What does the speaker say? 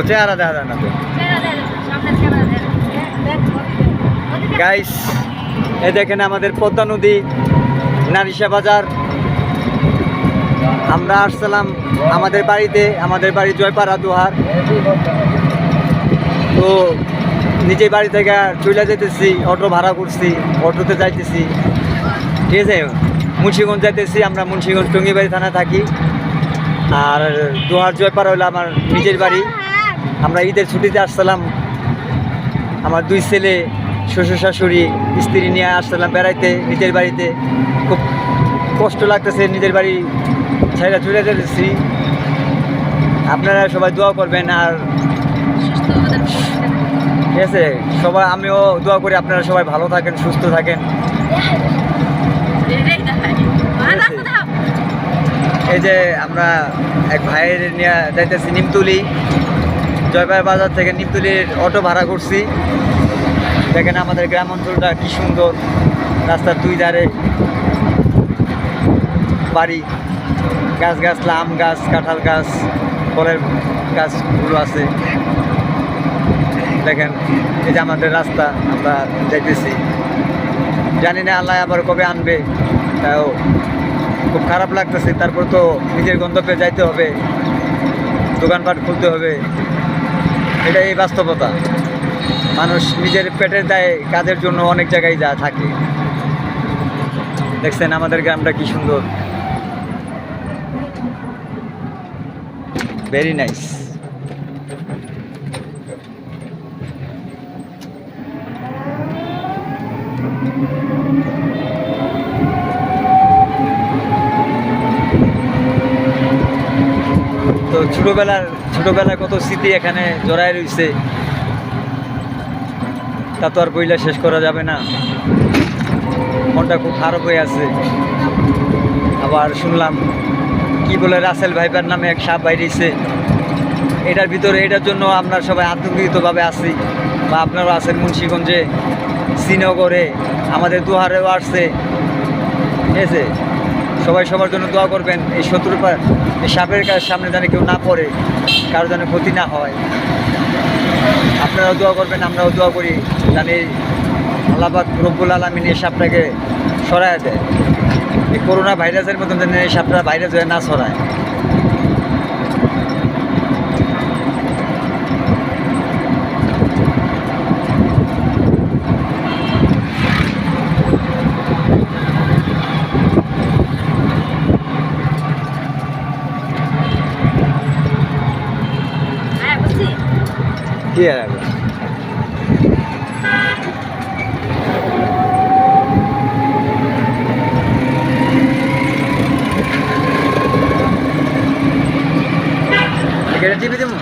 চেহারা দেখা যায় না তো গাইস। এই দেখেন আমাদের পদ্মা নদী, নারিশা বাজার। আমরা আসছিলাম আমাদের বাড়িতে, আমাদের বাড়ি জয়পাড়া দুহার। তো নিজের বাড়ি থেকে চলে যেতেছি, অটো ভাড়া করছি, অটোতে যাইতেছি, ঠিক আছে। মুন্সিগঞ্জ যাইতেছি, আমরা মুন্সিগঞ্জ টঙ্গিবাড়ি থানায় থাকি। আর দুহার জয়পাড়া হলো আমার নিজের বাড়ি। আমরা ঈদের ছুটিতে আসছিলাম, আমার 2 ছেলে, শ্বশুর শাশুড়ি, স্ত্রী নিয়ে আসছিলাম বেড়াইতে নিজের বাড়িতে। খুব কষ্ট লাগতেছে, নিজের বাড়ি ছেড়ে চলে যেতেছি। আপনারা সবাই দোয়া করবেন। আর ঠিক আছে, সবাই, আমিও দোয়া করি আপনারা সবাই ভালো থাকেন, সুস্থ থাকেন। এই যে আমরা এক ভাইয়ের নিয়ে যাইতেছি নিমতলি, জয়পাড়া বাজার থেকে নিমতলির অটো ভাড়া করছি। দেখেন আমাদের গ্রাম অঞ্চলটা কি সুন্দর, রাস্তার 2 ধারে বাড়ি, গাছগাছলা, আম গাছ, কাঁঠাল গাছ, ফলের গাছগুলো আছে। দেখেন এই যে আমাদের রাস্তা, আমরা যাইতেছি, জানি না আল্লাহ আবার কবে আনবে, তাও খুব খারাপ লাগতেছে। তারপর তো নিজের গন্তব্যে যাইতে হবে, দোকানপাট খুলতে হবে, এটাই এই বাস্তবতা। মানুষ নিজের পেটের দায়ে কাজের জন্য অনেক জায়গায় যা থাকে। দেখছেন আমাদের গ্রামটা কি সুন্দর, ভেরি নাইস। তো ছোটবেলার কত স্মৃতি এখানে জড়ায় রয়েছে, তা তো আর বইলা শেষ করা যাবে না। মনটা খুব খারাপ হয়ে আছে। আবার শুনলাম কি বলে রাসেল ভাইপার নামে এক সাপ বাইরেছে। এটার ভিতরে, এটার জন্য আমরা সবাই আতঙ্কিতভাবে আছি, বা আপনারাও আছেন মুন্সিগঞ্জে, শ্রীনগরে, আমাদের দুহারেও আসছে, ঠিক আছে। সবাই সবার জন্য দোয়া করবেন। এই এই সাপের সামনে যেন কেউ না পড়ে, কারো যেন ক্ষতি না হয়। আপনারাও দোয়া করবেন, আমরাও দোয়া করি, জানি আল্লাহ পাক রব্বুল আলামিন এই সাপটাকে সরায় দেয়। এই করোনা ভাইরাসের মতন যেন এই সাপটা ভাইরাস হয়ে না ছড়ায়। কি আর টিভি দেবো।